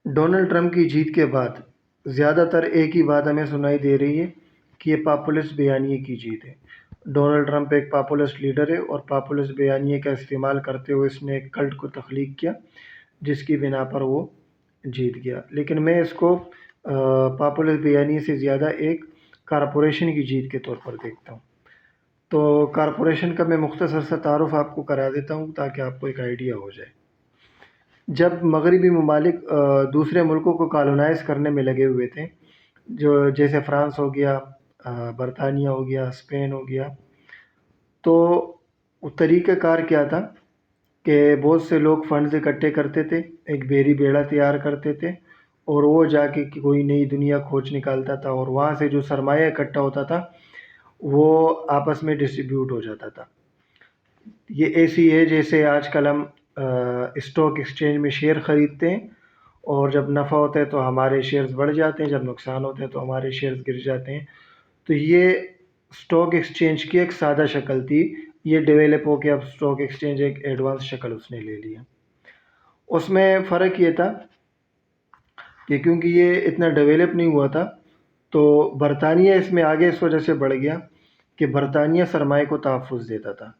Donald Trump کی جیت کے بعد زیادہ تر ایک ہی بات ہمیں سنائی دے رہی ہے کہ یہ پاپولسٹ بیانیے کی جیت ہے۔ ڈونلڈ ٹرمپ ایک پاپولسٹ لیڈر ہے اور پاپولسٹ بیانیے کا استعمال کرتے ہوئے اس نے ایک کلٹ کو تخلیق کیا جس کی بنا پر وہ جیت گیا۔ لیکن میں اس کو پاپولسٹ بیانیے سے زیادہ ایک کارپوریشن کی جیت کے طور پر دیکھتا ہوں۔ تو کارپوریشن کا میں مختصر سا تعارف آپ کو کرا دیتا ہوں تاکہ آپ کو ایک آئیڈیا ہو جائے۔ جب مغربی ممالک دوسرے ملکوں کو کالونائز کرنے میں لگے ہوئے تھے، جو جیسے فرانس ہو گیا، برطانیہ ہو گیا، اسپین ہو گیا، تو طریقہ کار کیا تھا کہ بہت سے لوگ فنڈز اکٹھے کرتے تھے، ایک بیری بیڑا تیار کرتے تھے اور وہ جا کے کوئی نئی دنیا کھوج نکالتا تھا اور وہاں سے جو سرمایہ اکٹھا ہوتا تھا وہ آپس میں ڈسٹریبیوٹ ہو جاتا تھا۔ یہ ایسی ہے جیسے آج کل ہم اسٹاک ایکسچینج میں شیئر خریدتے ہیں اور جب نفع ہوتا ہے تو ہمارے شیئرز بڑھ جاتے ہیں، جب نقصان ہوتا ہے تو ہمارے شیئرز گر جاتے ہیں۔ تو یہ اسٹاک ایکسچینج کی ایک سادہ شکل تھی، یہ ڈیولپ ہو کے اب اسٹاک ایکسچینج ایک ایڈوانس شکل اس نے لے لیا۔ اس میں فرق یہ تھا کہ کیونکہ یہ اتنا ڈیولپ نہیں ہوا تھا تو برطانیہ اس میں آگے اس وجہ سے بڑھ گیا کہ برطانیہ سرمایہ کو تحفظ دیتا تھا۔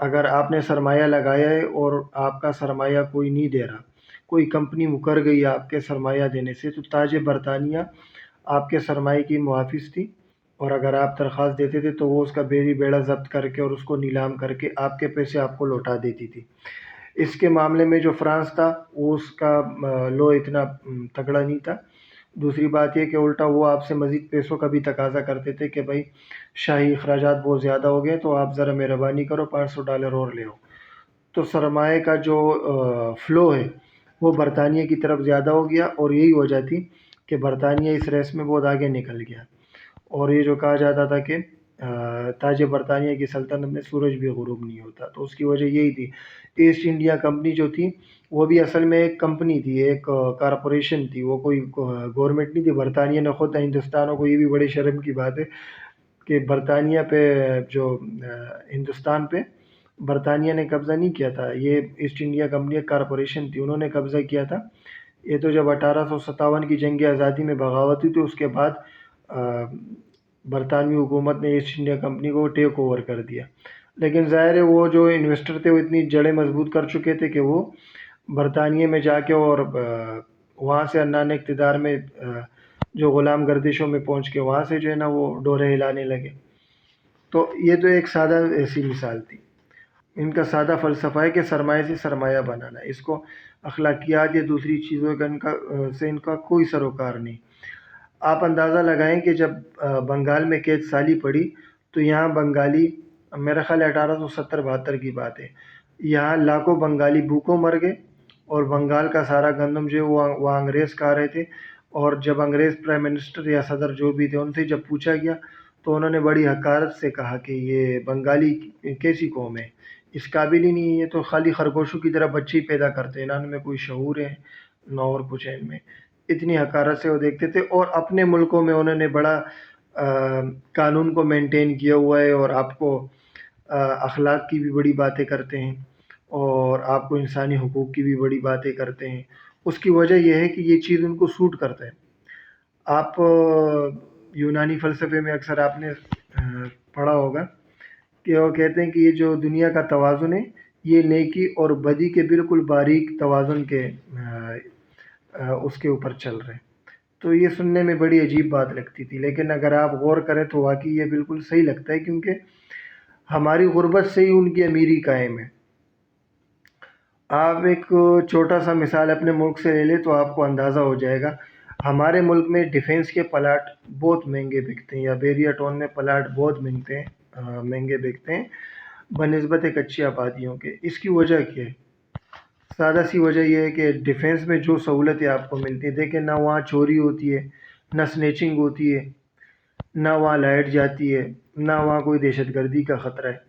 اگر آپ نے سرمایہ لگایا ہے اور آپ کا سرمایہ کوئی نہیں دے رہا، کوئی کمپنی مکر گئی آپ کے سرمایہ دینے سے، تو تاج برطانیہ آپ کے سرمایہ کی محافظ تھی اور اگر آپ درخواست دیتے تھے تو وہ اس کا بیری بیڑا ضبط کر کے اور اس کو نیلام کر کے آپ کے پیسے آپ کو لوٹا دیتی تھی۔ اس کے معاملے میں جو فرانس تھا وہ اس کا لو اتنا تگڑا نہیں تھا۔ دوسری بات یہ کہ الٹا وہ آپ سے مزید پیسوں کا بھی تقاضا کرتے تھے کہ بھائی شاہی اخراجات بہت زیادہ ہو گئے تو آپ ذرا مہربانی کرو $500 اور لے آؤ۔ تو سرمایہ کا جو فلو ہے وہ برطانیہ کی طرف زیادہ ہو گیا اور یہی وجہ تھی کہ برطانیہ اس ریس میں بہت آگے نکل گیا۔ اور یہ جو کہا جاتا تھا کہ تاج برطانیہ کی سلطنت میں سورج بھی غروب نہیں ہوتا، تو اس کی وجہ یہی تھی۔ ایسٹ انڈیا کمپنی جو تھی وہ بھی اصل میں ایک کمپنی تھی، ایک کارپوریشن تھی، وہ کوئی گورنمنٹ نہیں تھی۔ برطانیہ نے خود ہندوستانوں کو، یہ بھی بڑی شرم کی بات ہے کہ برطانیہ پہ جو ہندوستان پہ برطانیہ نے قبضہ نہیں کیا تھا، یہ ایسٹ انڈیا کمپنی ایک کارپوریشن تھی، انہوں نے قبضہ کیا تھا۔ یہ تو جب 1857 کی جنگ آزادی میں بغاوت ہوئی تو اس کے بعد برطانوی حکومت نے ایسٹ انڈیا کمپنی کو ٹیک اوور کر دیا۔ لیکن ظاہر ہے وہ جو انویسٹر تھے وہ اتنی جڑیں مضبوط کر چکے تھے کہ وہ برطانیہ میں جا کے اور وہاں سے عنان اقتدار میں جو غلام گردشوں میں پہنچ کے وہاں سے جو ہے نا وہ ڈورے ہلانے لگے۔ تو یہ تو ایک سادہ ایسی مثال تھی۔ ان کا سادہ فلسفہ ہے کہ سرمایہ سے سرمایہ بنانا، اس کو اخلاقیات یا دوسری چیزوں کا ان کا کوئی سروکار نہیں۔ آپ اندازہ لگائیں کہ جب بنگال میں قید سالی پڑی تو یہاں بنگالی، میرا خیال 1870-72 کی بات ہے، یہاں لاکھوں بنگالی بھوکوں مر گئے اور بنگال کا سارا گندم جو ہے وہ انگریز کھا رہے تھے۔ اور جب انگریز پرائم منسٹر یا صدر جو بھی تھے ان سے جب پوچھا گیا تو انہوں نے بڑی حقارت سے کہا کہ یہ بنگالی کیسی قوم ہے، اس قابل ہی نہیں ہے، تو خالی خرگوشوں کی طرح بچے ہی پیدا کرتے ہیں، ان میں کوئی شعور ہے نہ اور کچھ ہے ان میں۔ اتنی حقارت سے وہ دیکھتے تھے اور اپنے ملکوں میں انہوں نے بڑا قانون کو مینٹین کیا ہوا ہے اور آپ کو اخلاق کی بھی بڑی باتیں کرتے ہیں اور آپ کو انسانی حقوق کی بھی بڑی باتیں کرتے ہیں۔ اس کی وجہ یہ ہے کہ یہ چیز ان کو سوٹ کرتا ہے۔ آپ یونانی فلسفے میں اکثر آپ نے پڑھا ہوگا کہ وہ کہتے ہیں کہ یہ جو دنیا کا توازن ہے یہ نیکی اور بدی کے بالکل باریک توازن کے اس کے اوپر چل رہے ہیں۔ تو یہ سننے میں بڑی عجیب بات لگتی تھی، لیکن اگر آپ غور کریں تو واقعی یہ بالکل صحیح لگتا ہے، کیونکہ ہماری غربت سے ہی ان کی امیری قائم ہے۔ آپ ایک چھوٹا سا مثال اپنے ملک سے لے لیں تو آپ کو اندازہ ہو جائے گا۔ ہمارے ملک میں ڈیفینس کے پلاٹ بہت مہنگے بکتے ہیں، یا بیریا ٹاؤن میں پلاٹ بہت مہنگے بکتے ہیں بنسبت کچی آبادیوں کے۔ اس کی وجہ کیا ہے؟ سادہ سی وجہ یہ ہے کہ ڈیفینس میں جو سہولتیں آپ کو ملتی ہیں، دیکھیں نہ وہاں چوری ہوتی ہے، نہ سنیچنگ ہوتی ہے، نہ وہاں لائٹ جاتی ہے، نہ وہاں کوئی دہشت گردی کا خطرہ ہے،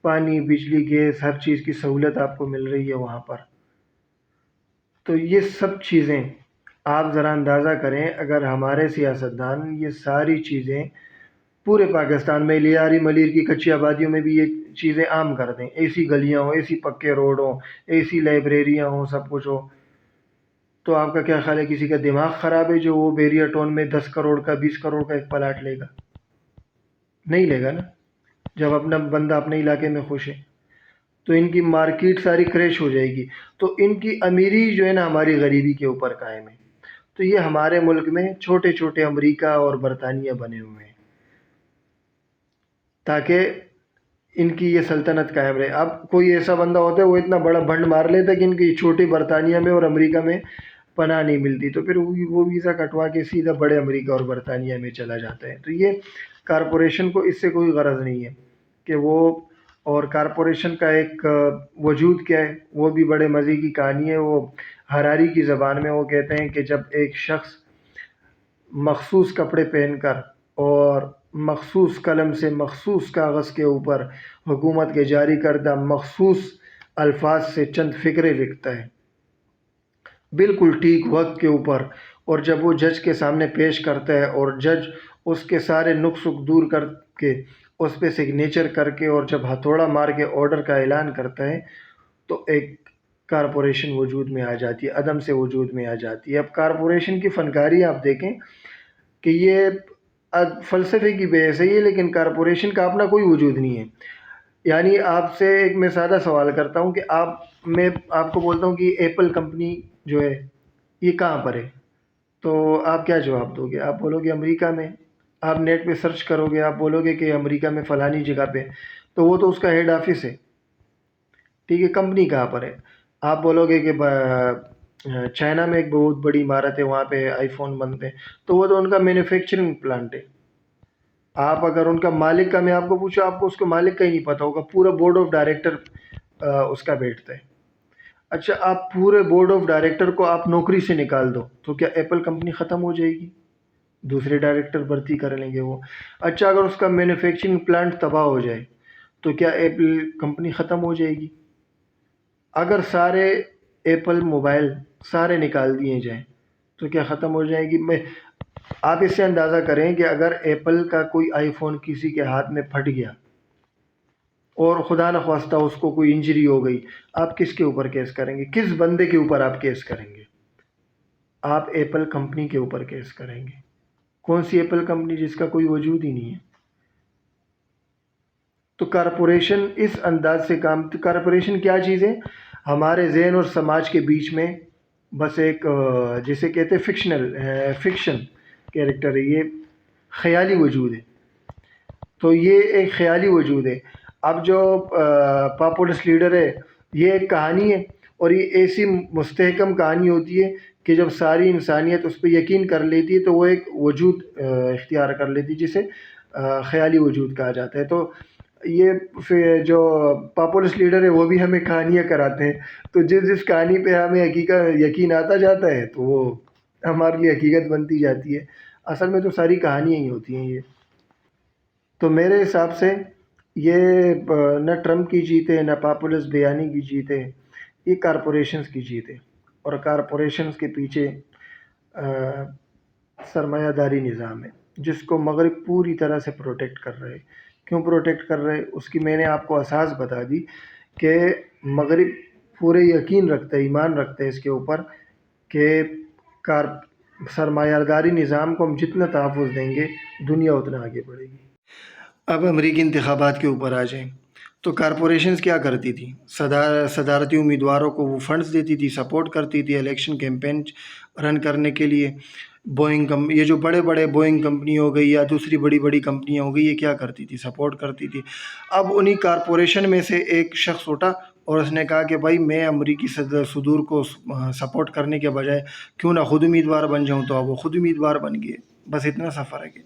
پانی، بجلی، گیس، ہر چیز کی سہولت آپ کو مل رہی ہے وہاں پر۔ تو یہ سب چیزیں آپ ذرا اندازہ کریں، اگر ہمارے سیاستدان یہ ساری چیزیں پورے پاکستان میں لیاری ملیر کی کچی آبادیوں میں بھی یہ چیزیں عام کر دیں، ایسی گلیاں ہوں، ایسی پکے روڈ ہوں، ایسی لائبریریاں ہوں، سب کچھ ہو، تو آپ کا کیا خیال ہے کسی کا دماغ خراب ہے جو وہ بیریا ٹون میں 10 کروڑ کا 20 کروڑ کا ایک پلاٹ لے گا؟ نہیں لے گا نا، جب اپنا بندہ اپنے علاقے میں خوش ہے تو ان کی مارکیٹ ساری کریش ہو جائے گی. تو ان کی امیری جو ہے نا ہماری غریبی کے اوپر قائم ہے. تو یہ ہمارے ملک میں چھوٹے چھوٹے امریکہ اور برطانیہ بنے ہوئے ہیں تاکہ ان کی یہ سلطنت قائم رہے. اب کوئی ایسا بندہ ہوتا ہے وہ اتنا بڑا بھنڈ مار لیتا ہے کہ ان کی چھوٹی برطانیہ میں اور امریکہ میں پناہ نہیں ملتی، تو پھر وہ ویزا کٹوا کے سیدھا بڑے امریکہ اور برطانیہ میں چلا جاتا ہے. تو یہ کارپوریشن کو اس سے کوئی غرض نہیں ہے کہ وہ، اور کارپوریشن کا ایک وجود کیا ہے وہ بھی بڑے مزے کی کہانی ہے. وہ ہراری کی زبان میں وہ کہتے ہیں کہ جب ایک شخص مخصوص کپڑے پہن کر اور مخصوص قلم سے مخصوص کاغذ کے اوپر حکومت کے جاری کردہ مخصوص الفاظ سے چند فقرے لکھتا ہے بالکل ٹھیک وقت کے اوپر، اور جب وہ جج کے سامنے پیش کرتا ہے اور جج اس کے سارے نقص دور کر کے اس پہ سگنیچر کر کے اور جب ہتھوڑا مار کے آرڈر کا اعلان کرتا ہے تو ایک کارپوریشن وجود میں آ جاتی ہے، عدم سے وجود میں آ جاتی ہے. اب کارپوریشن کی فنکاری آپ دیکھیں کہ یہ فلسفے کی بحث ہے یہ، لیکن کارپوریشن کا اپنا کوئی وجود نہیں ہے. یعنی آپ سے ایک میں سادہ سوال کرتا ہوں کہ میں آپ کو بولتا ہوں کہ ایپل کمپنی جو ہے یہ کہاں پر ہے، تو آپ کیا جواب دو گے؟ آپ بولو گے امریکہ میں. آپ نیٹ پہ سرچ کرو گے، آپ بولو گے کہ امریکہ میں فلانی جگہ پہ، تو وہ تو اس کا ہیڈ آفس ہے. ٹھیک ہے، کمپنی کہاں پر ہے؟ آپ بولو گے کہ چائنا میں ایک بہت بڑی عمارت ہے وہاں پہ آئی فون بنتے ہیں، تو وہ تو ان کا مینوفیکچرنگ پلانٹ ہے. آپ اگر ان کا مالک کا میں آپ کو پوچھو، آپ کو اس کو مالک کا ہی نہیں پتہ ہوگا. پورا بورڈ آف ڈائریکٹر اس کا بیٹھتا ہے. اچھا، آپ پورے بورڈ آف ڈائریکٹر کو آپ نوکری سے نکال دو تو کیا ایپل کمپنی ختم ہو جائے گی؟ دوسرے ڈائریکٹر بھرتی کر لیں گے وہ. اچھا، اگر اس کا مینوفیکچرنگ پلانٹ تباہ ہو جائے تو کیا ایپل کمپنی ختم ہو جائے گی؟ اگر سارے ایپل موبائل سارے نکال دیے جائیں تو کیا ختم ہو جائے گی؟ آپ اس سے اندازہ کریں کہ اگر ایپل کا کوئی آئی فون کسی کے ہاتھ میں پھٹ گیا اور خدا نخواستہ اس کو کوئی انجری ہو گئی، آپ کس کے اوپر کیس کریں گے؟ کس بندے کے اوپر آپ کیس کریں گے؟ آپ ایپل کمپنی کے اوپر کیس کریں گے. کون سی ایپل کمپنی جس کا کوئی وجود ہی نہیں ہے؟ تو کارپوریشن اس انداز سے کارپوریشن کیا چیز ہے؟ ہمارے ذہن اور سماج کے بیچ میں بس ایک جسے کہتے ہیں فکشن کیریکٹر ہے، یہ خیالی وجود ہے. تو یہ ایک خیالی وجود ہے. اب جو پاپولس لیڈر ہے یہ ایک کہانی ہے، اور یہ ایسی مستحکم کہانی ہوتی ہے کہ جب ساری انسانیت اس پہ یقین کر لیتی ہے تو وہ ایک وجود اختیار کر لیتی ہے جسے خیالی وجود کہا جاتا ہے. تو یہ جو پاپولس لیڈر ہے وہ بھی ہمیں کہانیاں کراتے ہیں، تو جس کہانی پہ ہمیں حقیقت یقین آتا جاتا ہے تو وہ ہمارے لیے حقیقت بنتی جاتی ہے. اصل میں تو ساری کہانیاں ہی ہوتی ہیں یہ. تو میرے حساب سے یہ نہ ٹرمپ کی جیت ہے، نہ پاپولس بیانی کی جیت ہے، یہ کارپوریشنز کی جیت ہے. اور کارپوریشنز کے پیچھے سرمایہ داری نظام ہے جس کو مغرب پوری طرح سے پروٹیکٹ کر رہے. کیوں پروٹیکٹ کر رہے؟ اس کی میں نے آپ کو اساس بتا دی کہ مغرب پورے یقین رکھتا ہے، ایمان رکھتا ہے اس کے اوپر کہ سرمایہ داری نظام کو ہم جتنا تحفظ دیں گے دنیا اتنا آگے بڑھے گی. اب امریکی انتخابات کے اوپر آ جائیں تو کارپوریشنز کیا کرتی تھی؟ صدارتی امیدواروں کو وہ فنڈز دیتی تھی، سپورٹ کرتی تھی الیکشن کیمپین رن کرنے کے لیے. یہ جو بڑے بڑے بوئنگ کمپنی ہو گئی یا دوسری بڑی بڑی کمپنیاں ہو گئی، یہ کیا کرتی تھی؟ سپورٹ کرتی تھی. اب انہی کارپوریشن میں سے ایک شخص اٹھا اور اس نے کہا کہ بھائی میں امریکی صدور کو سپورٹ کرنے کے بجائے کیوں نہ خود امیدوار بن جاؤں، تو اب وہ خود امیدوار بن گئے. بس اتنا سا فرق ہے.